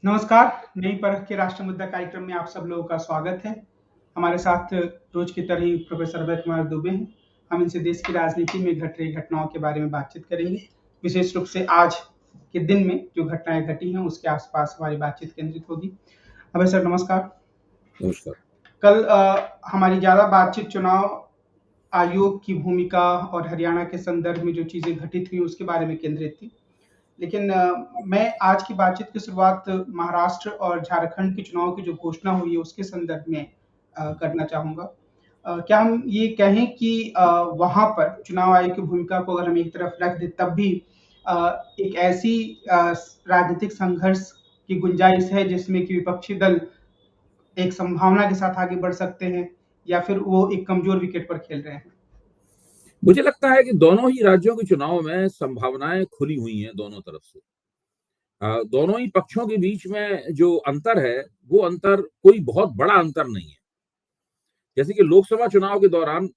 नमस्कार। नई परख के राष्ट्र मुद्दा कार्यक्रम में आप सब लोगों का स्वागत है। हमारे साथ रोज की तरह ही प्रोफेसर अभय कुमार दुबे हैं। हम इनसे देश की राजनीति में घट रही घटनाओं के बारे में बातचीत करेंगे। विशेष रूप से आज के दिन में जो घटनाएं घटी हैं उसके आसपास हमारी बातचीत केंद्रित होगी। अभय सर नमस्कार। नमस्कार। कल हमारी ज्यादा बातचीत चुनाव आयोग की भूमिका और हरियाणा के संदर्भ में जो चीजें घटित हुई उसके बारे में केंद्रित थी। लेकिन मैं आज की बातचीत की शुरुआत महाराष्ट्र और झारखंड के चुनाव की जो घोषणा हुई है उसके संदर्भ में करना चाहूँगा। क्या हम ये कहें कि वहाँ पर चुनाव आयोग की भूमिका को अगर हम एक तरफ रख दें तब भी एक ऐसी राजनीतिक संघर्ष की गुंजाइश है जिसमें कि विपक्षी दल एक संभावना के साथ आगे बढ़ सकते हैं या फिर वो एक कमजोर विकेट पर खेल रहे हैं? मुझे लगता है कि दोनों ही राज्यों के चुनाव में संभावनाएं खुली हुई हैं दोनों तरफ से। दोनों ही पक्षों के बीच में जो अंतर है वो अंतर कोई बहुत बड़ा अंतर नहीं है। जैसे कि लोकसभा चुनाव के दौरान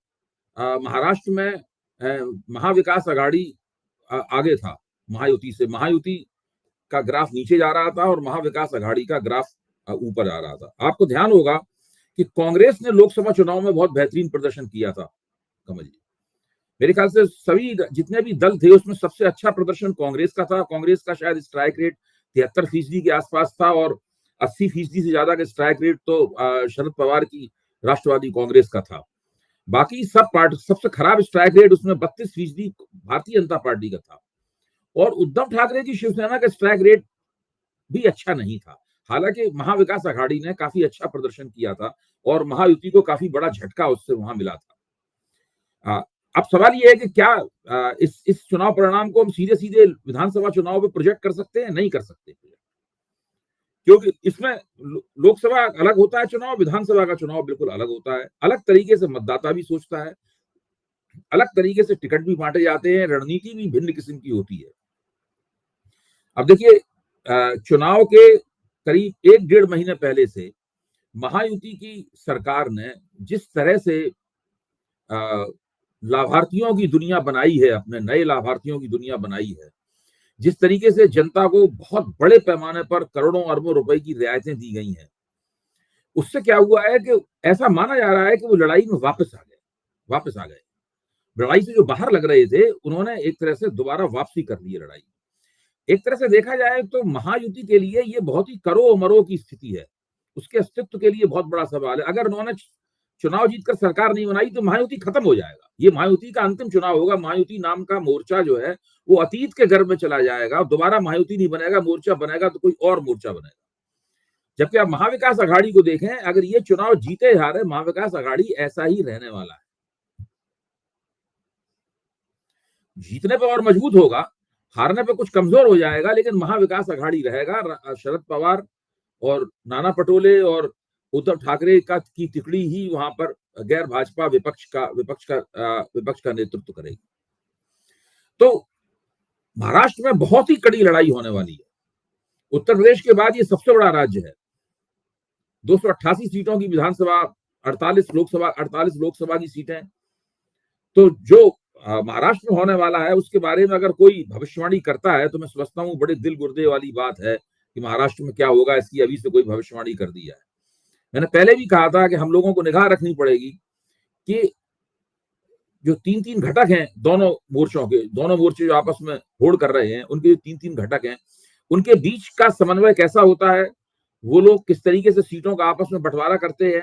महाराष्ट्र में महाविकास आघाड़ी आगे था महायुति से। महायुति का ग्राफ नीचे जा रहा था और महाविकास आघाड़ी का ग्राफ ऊपर आ रहा था। आपको ध्यान होगा कि कांग्रेस ने लोकसभा चुनाव में बहुत बेहतरीन प्रदर्शन किया था। कमल जी, मेरे ख्याल से सभी जितने भी दल थे उसमें सबसे अच्छा प्रदर्शन कांग्रेस का था। कांग्रेस का शायद स्ट्राइक रेट 73% के आसपास था और 80% से ज्यादा का स्ट्राइक रेट तो शरद पवार की राष्ट्रवादी कांग्रेस का था। बाकी सब पार्टी सबसे खराब स्ट्राइक रेट उसमें 32% भारतीय जनता पार्टी का था और उद्धव ठाकरे की शिवसेना का स्ट्राइक रेट भी अच्छा नहीं था। हालांकि महाविकास आघाड़ी ने काफी अच्छा प्रदर्शन किया था और महायुति को काफी बड़ा झटका उससे वहां मिला था। अब सवाल ये है कि क्या इस चुनाव परिणाम को हम सीधे सीधे विधानसभा चुनाव में प्रोजेक्ट कर सकते हैं? नहीं कर सकते, क्योंकि इसमें लोकसभा अलग होता है चुनाव, विधानसभा का चुनाव बिल्कुल अलग होता है। अलग तरीके से मतदाता भी सोचता है, अलग तरीके से टिकट भी बांटे जाते हैं, रणनीति भी भिन्न किस्म की होती है। अब देखिए, चुनाव के करीब 1-1.5 महीने पहले से महायुति की सरकार ने जिस तरह से लाभार्थियों की दुनिया बनाई है, अपने नए लाभार्थियों की दुनिया बनाई है, जिस तरीके से जनता को बहुत बड़े पैमाने पर करोड़ों अरबों रुपए की रियायतें दी गई हैं, उससे क्या हुआ है कि ऐसा माना जा रहा है कि वो लड़ाई में वापस आ गए। लड़ाई से जो बाहर लग रहे थे उन्होंने एक तरह से दोबारा वापसी कर ली है लड़ाई। एक तरह से देखा जाए तो महायुति के लिए ये बहुत ही करो मरो की स्थिति है। उसके अस्तित्व के लिए बहुत बड़ा सवाल है। अगर उन्होंने चुनाव जीतकर सरकार नहीं बनाई तो महायुति खत्म हो जाएगा। ये महायुति का अंतिम चुनाव होगा। महायुति नाम का मोर्चा जो है वो अतीत के गर्भ में चला जाएगा। दोबारा महायुति नहीं बनेगा, मोर्चा बनेगा तो कोई और मोर्चा बनेगा। जबकि आप महाविकास आघाड़ी को देखें, अगर ये चुनाव जीते हारे, महाविकास आघाड़ी ऐसा ही रहने वाला है। जीतने पर और मजबूत होगा, हारने पर कुछ कमजोर हो जाएगा, लेकिन महाविकास आघाड़ी रहेगा। शरद पवार और नाना पटोले और उद्धव ठाकरे की तिकड़ी ही वहां पर गैर भाजपा विपक्ष का नेतृत्व करेगी। तो महाराष्ट्र में बहुत ही कड़ी लड़ाई होने वाली है। उत्तर प्रदेश के बाद ये सबसे बड़ा राज्य है। 288 सीटों की विधानसभा, 48 लोकसभा की सीटें। तो जो महाराष्ट्र में होने वाला है उसके बारे में अगर कोई भविष्यवाणी करता है तो मैं समझता हूँ बड़े दिल गुर्दे वाली बात है कि महाराष्ट्र में क्या होगा इसकी अभी से कोई भविष्यवाणी कर दी है। मैंने पहले भी कहा था कि हम लोगों को निगाह रखनी पड़ेगी कि जो 3-3 घटक हैं दोनों मोर्चों के, दोनों मोर्चे जो आपस में होड़ कर रहे हैं, उनके जो 3-3 घटक हैं, उनके बीच का समन्वय कैसा होता है, वो लोग किस तरीके से सीटों का आपस में बंटवारा करते हैं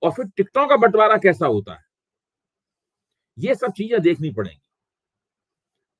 और फिर टिकटों का बंटवारा कैसा होता है, ये सब चीजें देखनी पड़ेंगी।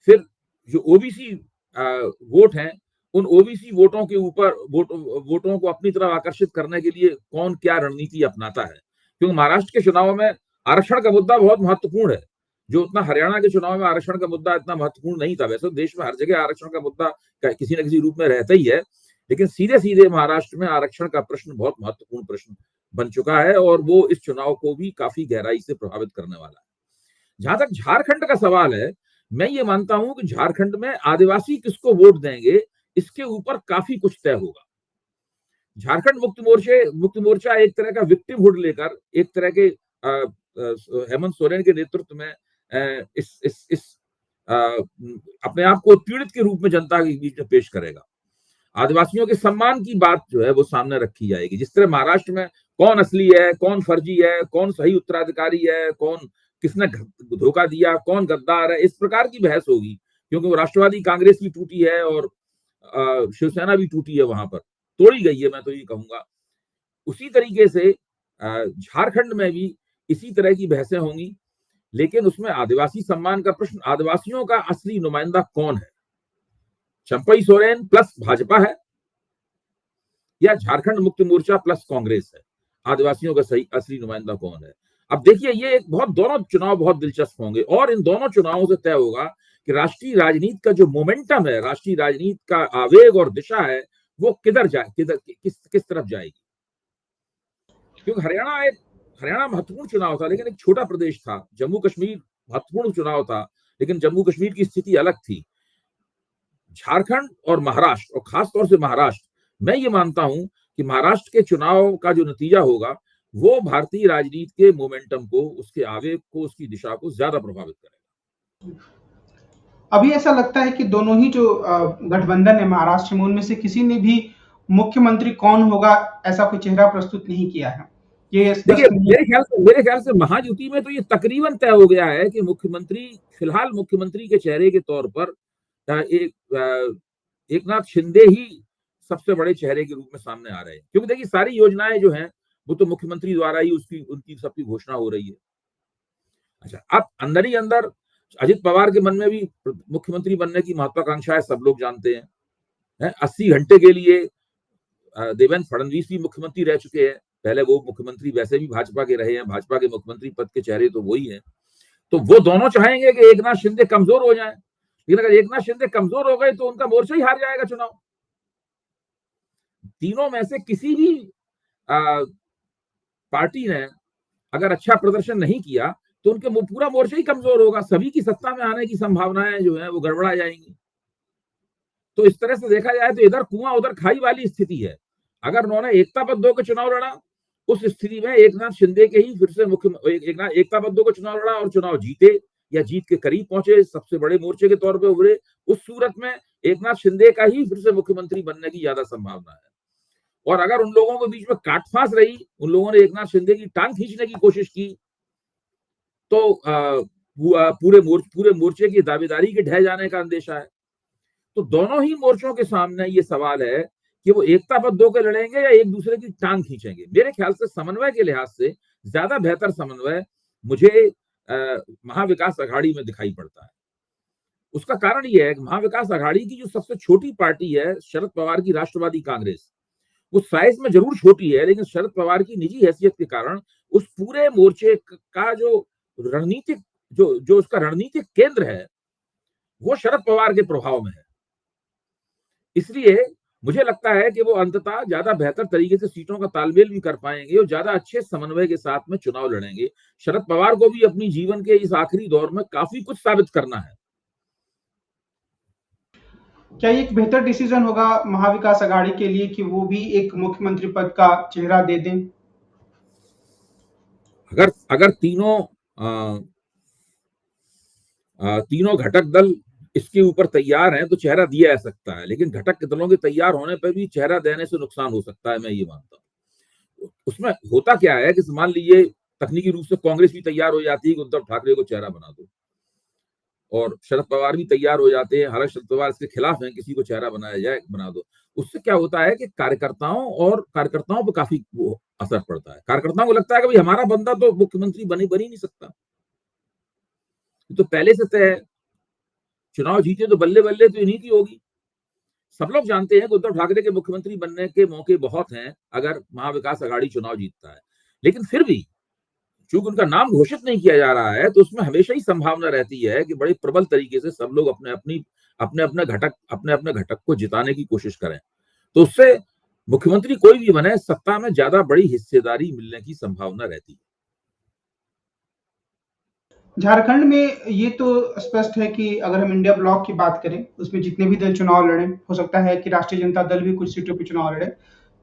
फिर जो ओबीसी वोट हैं, उन ओबीसी वोटों के ऊपर वोटों को अपनी तरफ आकर्षित करने के लिए कौन क्या रणनीति अपनाता है, क्योंकि महाराष्ट्र के चुनाव में आरक्षण का मुद्दा बहुत महत्वपूर्ण है, जो उतना हरियाणा के चुनाव में आरक्षण का मुद्दा इतना महत्वपूर्ण नहीं था। वैसे देश में हर जगह आरक्षण का मुद्दा किसी न किसी रूप में रहता ही है, लेकिन सीधे सीधे महाराष्ट्र में आरक्षण का प्रश्न बहुत महत्वपूर्ण प्रश्न बन चुका है और वो इस चुनाव को भी काफी गहराई से प्रभावित करने वाला है। जहां तक झारखंड का सवाल है, मैं ये मानता हूं कि झारखंड में आदिवासी किसको वोट देंगे इसके ऊपर काफी कुछ तय होगा। झारखंड मुक्ति मोर्चा एक तरह का विक्टिमहुड लेकर, एक तरह के हेमंत सोरेन के नेतृत्व में इस अपने आप को पीड़ित के रूप में जनता के बीच में पेश करेगा। आदिवासियों के सम्मान की बात जो है वो सामने रखी जाएगी। जिस तरह महाराष्ट्र में कौन असली है, कौन फर्जी है, कौन सही उत्तराधिकारी है, कौन किसने धोखा दिया, कौन गद्दार है, इस प्रकार की बहस होगी, क्योंकि वो राष्ट्रवादी कांग्रेस भी टूटी है और शिवसेना भी टूटी है, वहां पर तोड़ी गई है, मैं तो ये कहूंगा। उसी तरीके से झारखंड में भी इसी तरह की बहसें होंगी, लेकिन उसमें आदिवासी सम्मान का प्रश्न, आदिवासियों का असली नुमाइंदा कौन है, चंपई सोरेन प्लस भाजपा है या झारखंड मुक्ति मोर्चा प्लस कांग्रेस है, आदिवासियों का सही असली नुमाइंदा कौन है। अब देखिए, ये एक दोनों चुनाव बहुत दिलचस्प होंगे और इन दोनों चुनावों से तय होगा कि राष्ट्रीय राजनीति का जो मोमेंटम है, राष्ट्रीय राजनीति का आवेग और दिशा है, वो किधर जाए, किस तरफ जाएगी। क्योंकि हरियाणा महत्वपूर्ण चुनाव था, लेकिन एक छोटा प्रदेश था। जम्मू कश्मीर महत्वपूर्ण चुनाव था, लेकिन जम्मू कश्मीर की स्थिति अलग थी। झारखंड और महाराष्ट्र, और खासतौर से महाराष्ट्र, मैं ये मानता हूं कि महाराष्ट्र के चुनाव का जो नतीजा होगा वो भारतीय राजनीति के मोमेंटम को, उसके आवेग को, उसकी दिशा को ज्यादा प्रभावित करेगा। अभी ऐसा लगता है कि दोनों ही जो गठबंधन है महाराष्ट्र में, उनमें से किसी ने भी मुख्यमंत्री कौन होगा ऐसा कोई चेहरा प्रस्तुत नहीं किया है। ये देखिए, मेरे ख्याल से महायुति में तो ये तकरीबन तय हो गया है कि मुख्यमंत्री, फिलहाल मुख्यमंत्री के चेहरे के तौर पर एकनाथ शिंदे ही सबसे बड़े चेहरे के रूप में सामने आ रहे हैं, क्योंकि देखिए सारी योजनाएं जो हैं वो तो मुख्यमंत्री द्वारा ही उनकी सबकी घोषणा हो रही है। अच्छा, अब अंदर ही अंदर अजित पवार के मन में भी मुख्यमंत्री बनने की महत्वाकांक्षा है, सब लोग जानते हैं। 80 घंटे के लिए देवेंद्र फडणवीस भी मुख्यमंत्री रह चुके हैं, पहले वो मुख्यमंत्री वैसे भी भाजपा के रहे हैं, भाजपा के मुख्यमंत्री पद के चेहरे तो वही हैं। तो वो दोनों चाहेंगे कि एकनाथ शिंदे कमजोर हो जाए, लेकिन अगर एकनाथ शिंदे कमजोर हो गए तो उनका मोर्चा ही हार जाएगा चुनाव। तीनों में से किसी भी पार्टी ने अगर अच्छा प्रदर्शन नहीं किया तो उनके पूरा मोर्चा ही कमजोर होगा, सभी की सत्ता में आने की संभावनाएं जो है वो गड़बड़ा जाएंगी। तो इस तरह से देखा जाए तो इधर कुआं उधर खाई वाली स्थिति है। अगर उन्होंने एकता बद्धों के चुनाव लड़ा, उस स्थिति में एकनाथ शिंदे के ही फिर से एकता बद्धों को चुनाव लड़ा और चुनाव जीते या जीत के करीब पहुंचे, सबसे बड़े मोर्चे के तौर पर उभरे, उस सूरत में एकनाथ शिंदे का ही फिर से मुख्यमंत्री बनने की ज्यादा संभावना है। और अगर उन लोगों के बीच में काटफांस रही, उन लोगों ने एकनाथ शिंदे की टांग खींचने की कोशिश की, तो पूरे मोर्चे की दावेदारी के ढह जाने का अंदेशा है। तो दोनों ही मोर्चों के सामने ये सवाल है कि वो एकता बद्धों के लड़ेंगे या एक दूसरे की टांग खींचेंगे। मेरे ख्याल से समन्वय के लिहाज से ज्यादा बेहतर समन्वय मुझे महाविकास अघाड़ी में दिखाई पड़ता है। उसका कारण ये है कि महाविकास अघाड़ी की जो सबसे छोटी पार्टी है, शरद पवार की राष्ट्रवादी कांग्रेस, वो साइज में जरूर छोटी है, लेकिन शरद पवार की निजी हैसियत के कारण उस पूरे मोर्चे का जो रणनीतिक जो उसका रणनीतिक केंद्र है वो शरद पवार के प्रभाव में है। इसलिए मुझे लगता है कि वो अंततः ज्यादा बेहतर तरीके से सीटों का तालमेल भी कर पाएंगे और ज्यादा अच्छे समन्वय के साथ में चुनाव लड़ेंगे। शरद पवार को भी अपनी जीवन के इस आखिरी दौर में काफी कुछ साबित करना है। क्या ये एक बेहतर डिसीजन होगा महाविकास अघाड़ी के लिए कि वो भी एक मुख्यमंत्री पद का चेहरा दे दें? अगर तीनों घटक दल इसके ऊपर तैयार हैं तो चेहरा दिया जा सकता है, लेकिन घटक दलों के तैयार होने पर भी चेहरा देने से नुकसान हो सकता है, मैं ये मानता हूँ। उसमें होता क्या है कि मान लीजिए तकनीकी रूप से कांग्रेस भी तैयार हो जाती है कि उद्धव ठाकरे को चेहरा बना दो, और शरद पवार भी तैयार हो जाते हैं, हालांकि शरद पवार इसके खिलाफ हैं, किसी को चेहरा बनाया जाए, बना दो। उससे क्या होता है कि कार्यकर्ताओं पर काफी असर पड़ता है। कार्यकर्ताओं को लगता है कि भाई हमारा बंदा तो मुख्यमंत्री बन ही नहीं सकता, तो पहले से तय है, चुनाव जीते तो बल्ले बल्ले तो इन्हीं की होगी। सब लोग जानते हैं कि उद्धव ठाकरे के मुख्यमंत्री बनने के मौके बहुत हैं अगर महाविकास अघाड़ी चुनाव जीतता है, लेकिन फिर भी चूंकि उनका नाम घोषित नहीं किया जा रहा है तो उसमें हमेशा ही संभावना रहती है कि बड़े प्रबल तरीके से सब लोग अपने अपने घटक को जिताने की कोशिश करें, तो उससे मुख्यमंत्री कोई भी बने, सत्ता में ज्यादा बड़ी हिस्सेदारी मिलने की संभावना रहती है। झारखंड में ये तो स्पष्ट है कि अगर हम इंडिया ब्लॉक की बात करें, उसमें जितने भी दल चुनाव लड़े, हो सकता है कि राष्ट्रीय जनता दल भी कुछ सीटों पे चुनाव लड़े,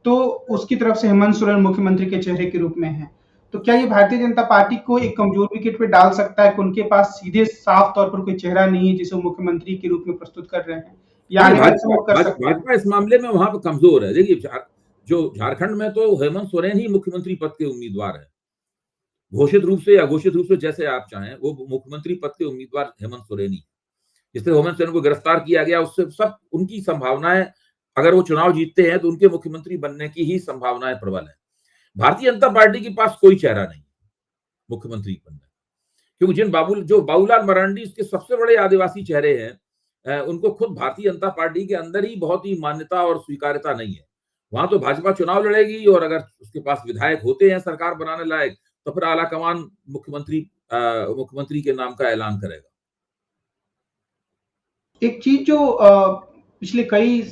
तो उसकी तरफ से हेमंत सोरेन मुख्यमंत्री के चेहरे के रूप में है। तो क्या ये भारतीय जनता पार्टी को एक कमजोर विकेट पे डाल सकता है कि उनके पास सीधे साफ तौर पर कोई चेहरा नहीं है जिसे वो मुख्यमंत्री के रूप में प्रस्तुत कर रहे हैं? या नहीं, आने वाले समय भाजपा में कर सकते हैं? भाजपा इस मामले में वहां पर कमजोर है। देखिए, जो झारखंड में तो हेमंत सोरेन ही मुख्यमंत्री पद के उम्मीदवार है, घोषित रूप से या अघोषित रूप से, जैसे आप चाहें, वो मुख्यमंत्री पद के उम्मीदवार हेमंत सोरेन ही। जिससे हेमंत सोरेन को गिरफ्तार किया गया, उससे सब उनकी संभावनाएं, अगर वो चुनाव जीतते हैं तो उनके मुख्यमंत्री बनने की ही संभावनाएं प्रबल है। भारतीय जनता पार्टी के पास कोई चेहरा नहीं मुख्यमंत्री बनने, क्योंकि जो बाबूलाल मरांडी इसके सबसे बड़े आदिवासी चेहरे हैं, उनको खुद भारतीय जनता पार्टी के अंदर ही बहुत ही मान्यता और स्वीकार्यता नहीं है। वहां तो भाजपा चुनाव लड़ेगी और अगर उसके पास विधायक होते हैं सरकार बनाने लायक, तो फिर आलाकमान मुख्यमंत्री के नाम का ऐलान करेगा। एक चीज जो पिछले कई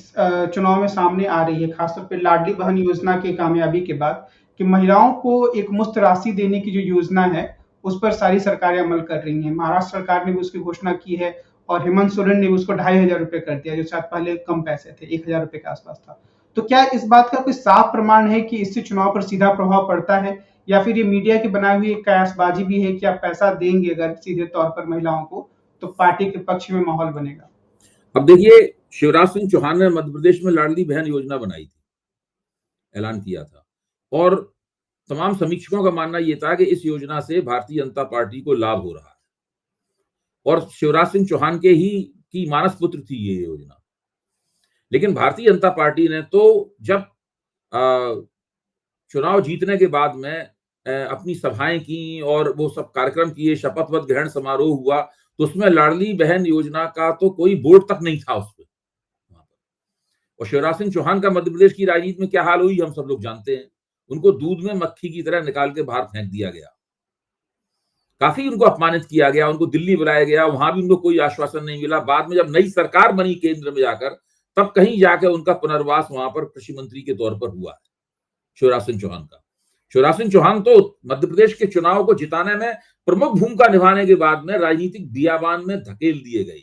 चुनाव में सामने आ रही है, खासतौर पे लाडली बहन योजना की कामयाबी के बाद, कि महिलाओं को एक मुफ्त राशि देने की जो योजना है, उस पर सारी सरकारें अमल कर रही हैं। महाराष्ट्र सरकार ने भी उसकी घोषणा की है और हेमंत सोरेन ने उसको 2,500 रुपए कर दिया, जो शायद पहले कम पैसे थे, 1,000 रुपए के आसपास था। तो क्या इस बात का कोई साफ प्रमाण है कि इससे चुनाव पर सीधा प्रभाव पड़ता है, या फिर ये मीडिया की बनाई हुई एक कयासबाजी भी है कि आप पैसा देंगे अगर सीधे तौर पर महिलाओं को, तो पार्टी के पक्ष में माहौल बनेगा? अब देखिए, शिवराज सिंह चौहान ने मध्य प्रदेश में लाडली बहन योजना बनाई थी, ऐलान किया था, और तमाम समीक्षकों का मानना यह था कि इस योजना से भारतीय जनता पार्टी को लाभ हो रहा है, और शिवराज सिंह चौहान के ही की मानस पुत्र थी ये योजना। लेकिन भारतीय जनता पार्टी ने तो जब चुनाव जीतने के बाद में अपनी सभाएं की और वो सब कार्यक्रम किए, शपथ पत्र ग्रहण समारोह हुआ, तो उसमें लाडली बहन योजना का तो कोई बोर्ड तक नहीं था उस पर। और शिवराज सिंह चौहान का मध्य प्रदेश की राजनीति में क्या हाल हुई हम सब लोग जानते हैं। उनको दूध में मक्खी की तरह निकाल के बाहर फेंक दिया गया, काफी उनको अपमानित किया गया, उनको दिल्ली बुलाया गया, वहां भी उनको कोई आश्वासन नहीं मिला। बाद में जब नई सरकार बनी केंद्र में जाकर, तब कहीं जाकर उनका पुनर्वास वहां पर कृषि मंत्री के तौर पर हुआ है शिवराज सिंह चौहान का। शिवराज सिंह चौहान तो मध्य प्रदेश के चुनाव को जिताने में प्रमुख भूमिका निभाने के बाद में राजनीतिक बियाबान में धकेल दिए गए।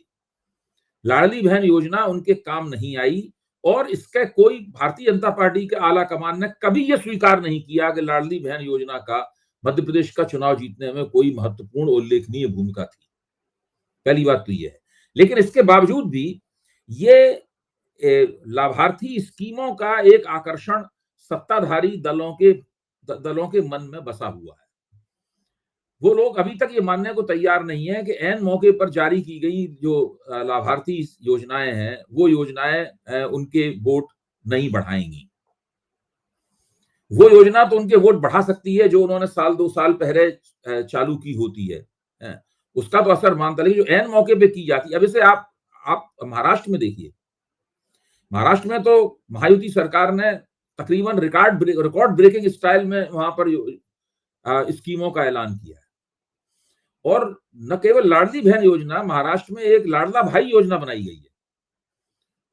लाडली बहन योजना उनके काम नहीं आई, और इसका कोई भारतीय जनता पार्टी के आला कमान ने कभी यह स्वीकार नहीं किया कि लाडली बहन योजना का मध्य प्रदेश का चुनाव जीतने में कोई महत्वपूर्ण उल्लेखनीय भूमिका थी। पहली बात तो यह है। लेकिन इसके बावजूद भी ये लाभार्थी स्कीमों का एक आकर्षण सत्ताधारी दलों के मन में बसा हुआ है। वो लोग अभी तक ये मानने को तैयार नहीं है कि ऐन मौके पर जारी की गई जो लाभार्थी योजनाएं हैं, वो योजनाएं उनके वोट नहीं बढ़ाएंगी। वो योजना तो उनके वोट बढ़ा सकती है जो उन्होंने साल 2 साल पहले चालू की होती है, उसका तो असर मानता, लेकिन जो ऐन मौके पे की जाती है, अब इसे आप महाराष्ट्र में देखिए। महाराष्ट्र में तो महायुति सरकार ने तकरीबन रिकॉर्ड ब्रेकिंग स्टाइल में वहां पर स्कीमों का ऐलान किया है। और न केवल लाडली बहन योजना, महाराष्ट्र में एक लाडला भाई योजना बनाई गई है,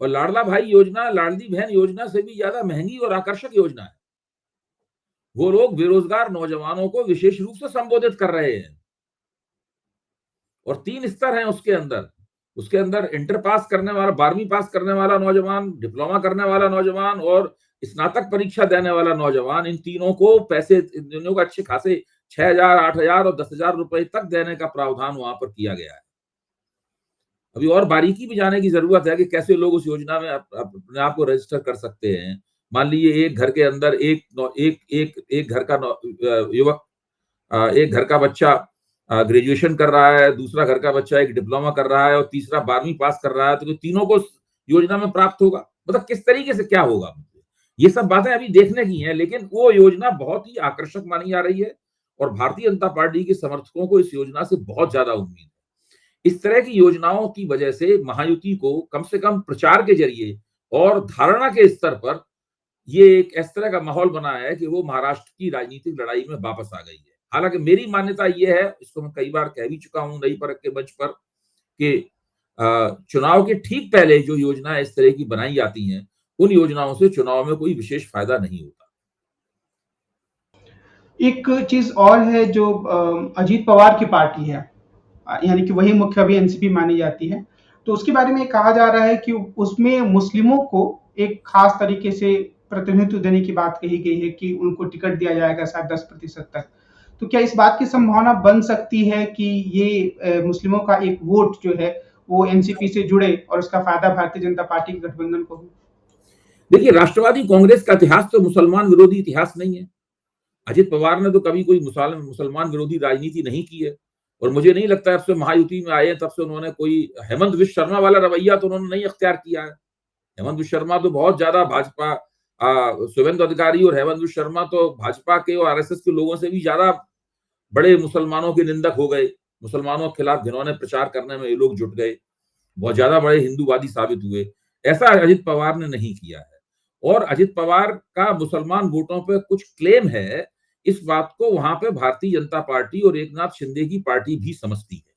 और लाडला भाई योजना लाडली बहन योजना से भी ज्यादा महंगी और आकर्षक योजना है। वो लोग बेरोजगार नौजवानों को विशेष रूप से संबोधित कर रहे हैं, और 3 स्तर हैं उसके अंदर इंटर पास करने वाला, 12वीं पास करने वाला नौजवान, डिप्लोमा करने वाला नौजवान और स्नातक परीक्षा देने वाला नौजवान। इन तीनों को पैसे, इन दोनों को अच्छे खासे 6,000, 8,000 और 10,000 रुपए तक देने का प्रावधान वहां पर किया गया है। अभी और बारीकी भी जाने की जरूरत है कि कैसे लोग उस योजना में अपने आप को रजिस्टर कर सकते हैं। मान लीजिए एक घर के अंदर एक घर का युवक, एक घर का बच्चा ग्रेजुएशन कर रहा है, दूसरा घर का बच्चा एक डिप्लोमा कर रहा है और तीसरा 12वीं पास कर रहा है, तो तीनों को योजना में प्राप्त होगा। मतलब किस तरीके से क्या होगा, ये सब बातें अभी देखने की हैं। लेकिन वो योजना बहुत ही आकर्षक मानी जा रही है, और भारतीय जनता पार्टी के समर्थकों को इस योजना से बहुत ज्यादा उम्मीद है। इस तरह की योजनाओं की वजह से महायुति को कम से कम प्रचार के जरिए और धारणा के स्तर पर ये एक इस तरह का माहौल बना है कि वो महाराष्ट्र की राजनीतिक लड़ाई में वापस आ गई है। हालांकि मेरी मान्यता ये है, इसको मैं कई बार कह भी चुका हूं नई परख के मंच पर, कि चुनाव के ठीक पहले जो योजनाएं इस तरह की बनाई जाती हैं, उन योजनाओं से चुनाव में कोई विशेष फायदा नहीं होता। एक चीज और है जो अजीत पवार की पार्टी है, यानी कि वही मुख्य अभी एनसीपी मानी जाती है, तो उसके बारे में कहा जा रहा है कि उसमें मुस्लिमों को एक खास तरीके से प्रतिनिधित्व देने की बात कही गई है कि उनको टिकट दिया जाएगा शायद 10% तक। तो क्या इस बात की संभावना बन सकती है कि ये मुस्लिमों का एक वोट जो है वो एनसीपी से जुड़े और उसका फायदा भारतीय जनता पार्टी के गठबंधन को हो? देखिए, राष्ट्रवादी कांग्रेस का इतिहास तो मुसलमान विरोधी इतिहास नहीं है। अजित पवार ने तो कभी कोई मुसलमान विरोधी राजनीति नहीं की है, और मुझे नहीं लगता है जब से महायुति में आए तब से उन्होंने कोई हेमंत विश्व शर्मा वाला रवैया तो उन्होंने नहीं अख्तियार किया है। हेमंत विश्व शर्मा तो बहुत ज्यादा भाजपा, शुभेंदु अधिकारी और हेमंत विश्व शर्मा तो भाजपा के और आरएसएस के लोगों से भी ज्यादा बड़े मुसलमानों के निंदक हो गए। मुसलमानों के खिलाफ घिनौने प्रचार करने में ये लोग जुट गए, बहुत ज्यादा बड़े हिंदूवादी साबित हुए। ऐसा अजित पवार ने नहीं किया है। और अजित पवार का मुसलमान वोटों पे कुछ क्लेम है, इस बात को वहां पे भारतीय जनता पार्टी और एकनाथ शिंदे की पार्टी भी समझती है।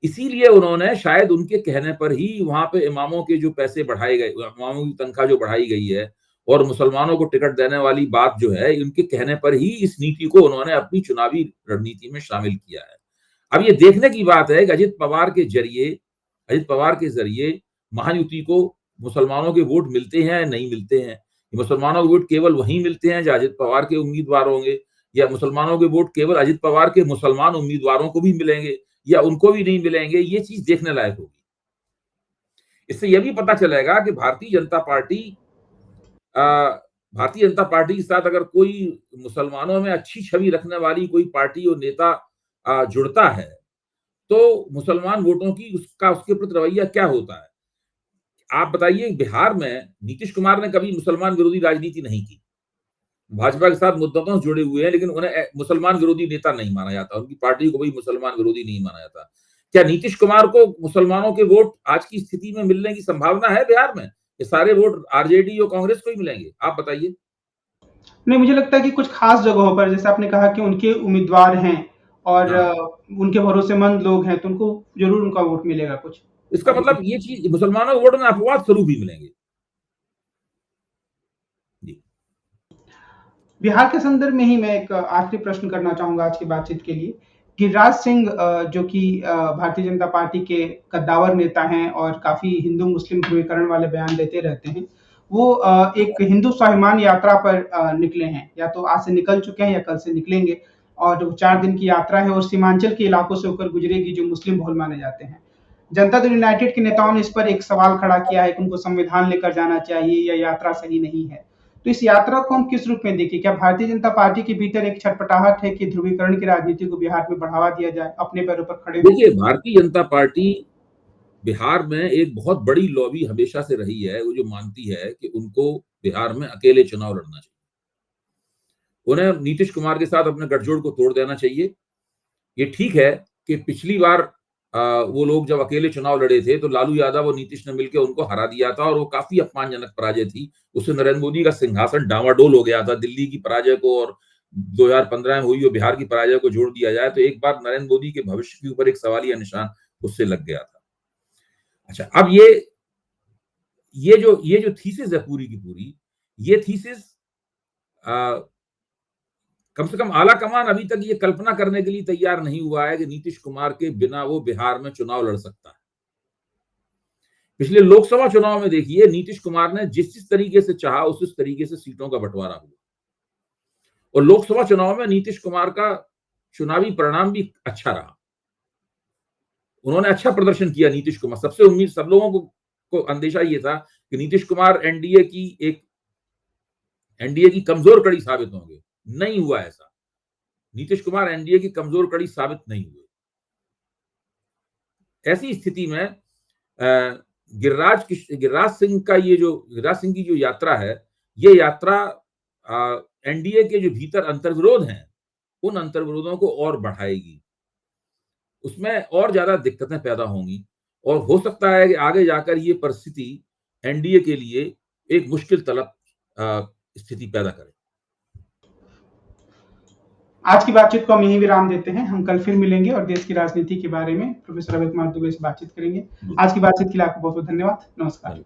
इसीलिए उन्होंने शायद उनके कहने पर ही वहां पे इमामों के जो पैसे बढ़ाए गए, इमामों की तनख्वाह जो बढ़ाई गई है और मुसलमानों को टिकट देने वाली बात जो है, उनके कहने पर ही इस नीति को उन्होंने अपनी चुनावी रणनीति में शामिल किया है। अब ये देखने की बात है कि अजित पवार के जरिए महायुति को मुसलमानों के वोट मिलते हैं या नहीं मिलते हैं। मुसलमानों के वोट केवल वहीं मिलते हैं जहां अजित पवार के उम्मीदवार होंगे, या मुसलमानों के वोट केवल अजित पवार के मुसलमान उम्मीदवारों को भी मिलेंगे या उनको भी नहीं मिलेंगे। ये चीज देखने लायक होगी। इससे यह भी पता चलेगा कि भारतीय जनता पार्टी के साथ अगर कोई मुसलमानों में अच्छी छवि रखने वाली कोई पार्टी और नेता जुड़ता है तो मुसलमान वोटों की उसके प्रति रवैया क्या होता है। आप बताइए, बिहार में नीतीश कुमार ने कभी मुसलमान विरोधी राजनीति नहीं की। भाजपा के साथ मुद्दतों से जुड़े हुए हैं, लेकिन उन्हें मुसलमान विरोधी नेता नहीं माना जाता, उनकी पार्टी को भी मुसलमान विरोधी नहीं माना जाता। क्या नीतीश कुमार को मुसलमानों के वोट आज की स्थिति में मिलने की संभावना है बिहार में? ये सारे वोट आरजेडी और कांग्रेस को ही मिलेंगे? आप बताइए। नहीं, मुझे लगता है कि कुछ खास जगहों पर, जैसे आपने कहा कि उनके उम्मीदवार हैं और उनके भरोसेमंद लोग हैं, तो उनको जरूर उनका वोट मिलेगा कुछ। इसका मतलब ये चीज मुसलमानों के वोट में अपवाद स्वरूप ही मिलेंगे। बिहार के संदर्भ में ही मैं एक आखिरी प्रश्न करना चाहूंगा आज की बातचीत के लिए। गिरिराज सिंह, जो कि भारतीय जनता पार्टी के कद्दावर नेता हैं और काफी हिंदू मुस्लिम ध्रुवीकरण वाले बयान देते रहते हैं, वो एक हिंदू स्वाभिमान यात्रा पर निकले हैं, या तो आज से निकल चुके हैं या कल से निकलेंगे, और 4 दिन की यात्रा है और सीमांचल के इलाकों से होकर गुजरेगी जो मुस्लिम बहुल माने जाते हैं। जनता दल यूनाइटेड के नेताओं ने इस पर एक सवाल खड़ा किया है कि उनको संविधान लेकर जाना चाहिए या यात्रा सही नहीं है। तो इस यात्रा को हम किस रूप में देखें? क्या भारतीय जनता पार्टी के भीतर एक छटपटाहट है कि ध्रुवीकरण की राजनीति को बिहार में बढ़ावा दिया जाए, अपने पैरों पर खड़े हो? देखिए, भारतीय जनता पार्टी बिहार में एक बहुत बड़ी लॉबी हमेशा से रही है, वो जो मानती है कि उनको बिहार में अकेले चुनाव लड़ना चाहिए। उन्हें नीतीश कुमार के साथ अपने गठजोड़ को तोड़ देना चाहिए। ये ठीक है कि पिछली बार वो लोग जब अकेले चुनाव लड़े थे तो लालू यादव और नीतीश ने मिलकर उनको हरा दिया था और वो काफी अपमानजनक पराजय थी। उससे नरेंद्र मोदी का सिंहासन डावाडोल हो गया था। दिल्ली की पराजय को और 2015 में हुई और बिहार की पराजय को जोड़ दिया जाए तो एक बार नरेंद्र मोदी के भविष्य के ऊपर एक सवालिया निशान उससे लग गया था। अच्छा, अब ये जो थीसिस है पूरी की पूरी, ये थीसिस कम से कम आला कमान अभी तक ये कल्पना करने के लिए तैयार नहीं हुआ है कि नीतीश कुमार के बिना वो बिहार में चुनाव लड़ सकता है। पिछले लोकसभा चुनाव में देखिए, नीतीश कुमार ने जिस तरीके से चाहा उस तरीके से सीटों का बंटवारा हुआ और लोकसभा चुनाव में नीतीश कुमार का चुनावी परिणाम भी अच्छा रहा। उन्होंने अच्छा प्रदर्शन किया। नीतीश कुमार, सबसे उम्मीद सब लोगों को अंदेशा ये था कि नीतीश कुमार एनडीए की कमजोर कड़ी साबित होंगे। नहीं हुआ ऐसा। नीतीश कुमार एनडीए की कमजोर कड़ी साबित नहीं हुए। ऐसी स्थिति में गिरिराज सिंह की जो यात्रा है, ये यात्रा एनडीए के जो भीतर अंतर्विरोध हैं उन अंतर्विरोधों को और बढ़ाएगी। उसमें और ज्यादा दिक्कतें पैदा होंगी और हो सकता है कि आगे जाकर ये परिस्थिति एनडीए के लिए एक मुश्किल तलब स्थिति पैदा करे। आज की बातचीत को हम यहीं विराम देते हैं। हम कल फिर मिलेंगे और देश की राजनीति के बारे में प्रोफेसर अभय कुमार दुबे से बातचीत करेंगे। आज की बातचीत के लिए आपको बहुत बहुत धन्यवाद। नमस्कार।